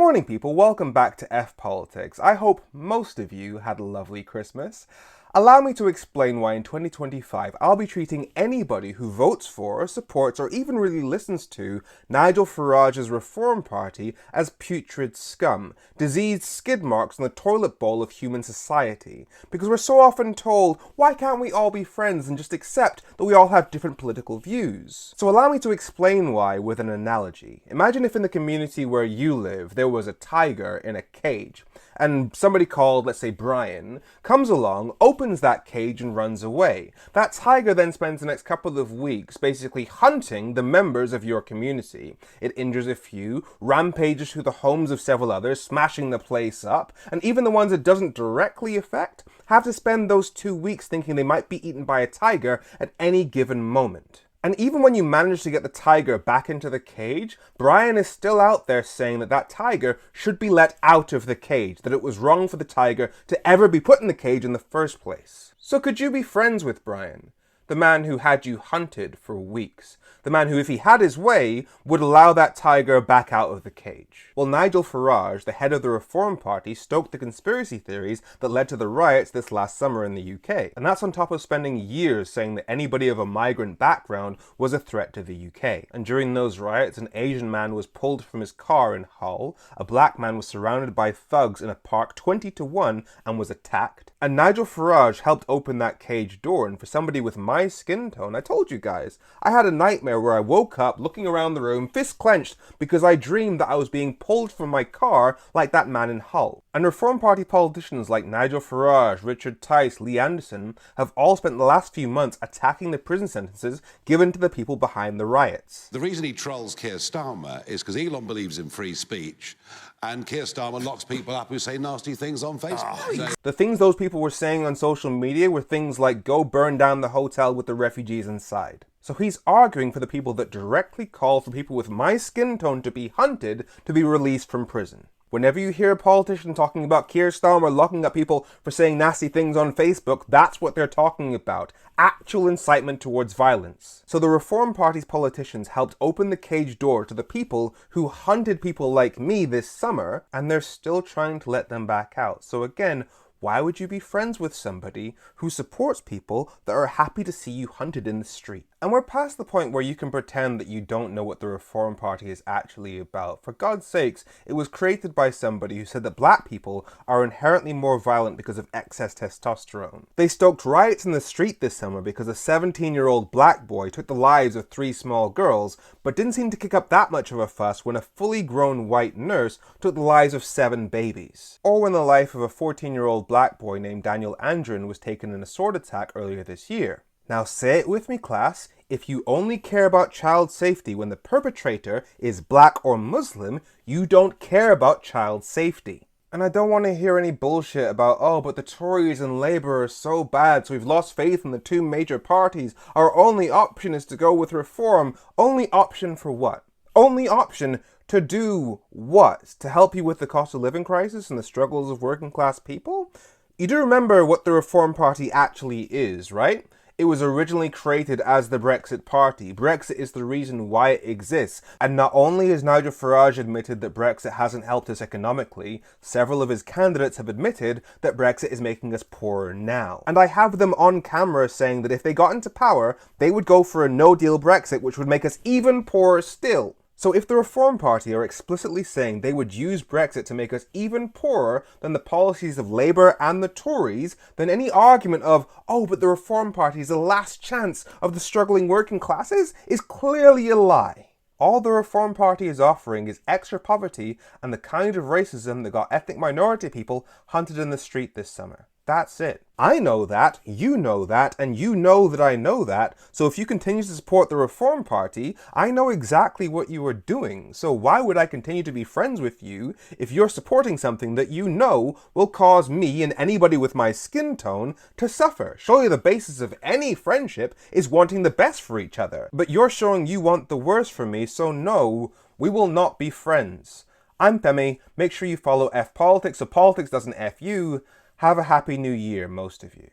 Morning people, welcome back to F Politics. I hope most of you had a lovely Christmas. Allow me to explain why in 2025 I'll be treating anybody who votes for, supports, or even really listens to Nigel Farage's Reform Party as putrid scum, diseased skid marks on the toilet bowl of human society. Because we're so often told, why can't we all be friends and just accept that we all have different political views? So allow me to explain why with an analogy. Imagine if in the community where you live there was a tiger in a cage, and somebody called, let's say Brian, comes along, opens that cage and runs away. That tiger then spends the next couple of weeks basically hunting the members of your community. It injures a few, rampages through the homes of several others, smashing the place up, and even the ones it doesn't directly affect have to spend those 2 weeks thinking they might be eaten by a tiger at any given moment. And even when you manage to get the tiger back into the cage, Brian is still out there saying that that tiger should be let out of the cage, that it was wrong for the tiger to ever be put in the cage in the first place. So could you be friends with Brian? The man who had you hunted for weeks. The man who, if he had his way, would allow that tiger back out of the cage. Well, Nigel Farage, the head of the Reform Party, stoked the conspiracy theories that led to the riots this last summer in the UK. And that's on top of spending years saying that anybody of a migrant background was a threat to the UK. And during those riots, an Asian man was pulled from his car in Hull, a black man was surrounded by thugs in a park 20-1 and was attacked. And Nigel Farage helped open that cage door, and for somebody with my skin tone, I told you guys, I had a nightmare where I woke up looking around the room, fist clenched, because I dreamed that I was being pulled from my car like that man in Hull. And Reform Party politicians like Nigel Farage, Richard Tice, Lee Anderson have all spent the last few months attacking the prison sentences given to the people behind the riots. The reason he trolls Keir Starmer is because Elon believes in free speech, and Keir Starmer locks people up who say nasty things on Facebook. The things those people were saying on social media were things like, go burn down the hotel with the refugees inside. So he's arguing for the people that directly call for people with my skin tone to be hunted to be released from prison. Whenever you hear a politician talking about Keir Starmer locking up people for saying nasty things on Facebook, that's what they're talking about. Actual incitement towards violence. So the Reform Party's politicians helped open the cage door to the people who hunted people like me this summer, and they're still trying to let them back out. So again, why would you be friends with somebody who supports people that are happy to see you hunted in the street? And we're past the point where you can pretend that you don't know what the Reform Party is actually about. For God's sakes, it was created by somebody who said that black people are inherently more violent because of excess testosterone. They stoked riots in the street this summer because a 17-year-old black boy took the lives of 3 small girls, but didn't seem to kick up that much of a fuss when a fully grown white nurse took the lives of 7 babies. Or when the life of a 14-year-old black boy named Daniel Andren was taken in a sword attack earlier this year. Now say it with me, class. If you only care about child safety when the perpetrator is black or Muslim, you don't care about child safety. And I don't want to hear any bullshit about, oh, but the Tories and Labour are so bad, so we've lost faith in the 2 major parties. Our only option is to go with reform. Only option for what? Only option to do what? To help you with the cost of living crisis and the struggles of working class people? You do remember what the Reform Party actually is, right? It was originally created as the Brexit Party. Brexit is the reason why it exists. And not only has Nigel Farage admitted that Brexit hasn't helped us economically, several of his candidates have admitted that Brexit is making us poorer now. And I have them on camera saying that if they got into power, they would go for a no-deal Brexit, which would make us even poorer still. So if the Reform Party are explicitly saying they would use Brexit to make us even poorer than the policies of Labour and the Tories, then any argument of, oh, but the Reform Party is the last chance of the struggling working classes is clearly a lie. All the Reform Party is offering is extra poverty and the kind of racism that got ethnic minority people hunted in the street this summer. That's it. I know that, you know that, and you know that I know that, so if you continue to support the Reform Party, I know exactly what you are doing. So why would I continue to be friends with you if you're supporting something that you know will cause me and anybody with my skin tone to suffer? Surely the basis of any friendship is wanting the best for each other. But you're showing you want the worst for me, so no, we will not be friends. I'm Femi. Make sure you follow F Politics so politics doesn't F you. Have a happy new year, most of you.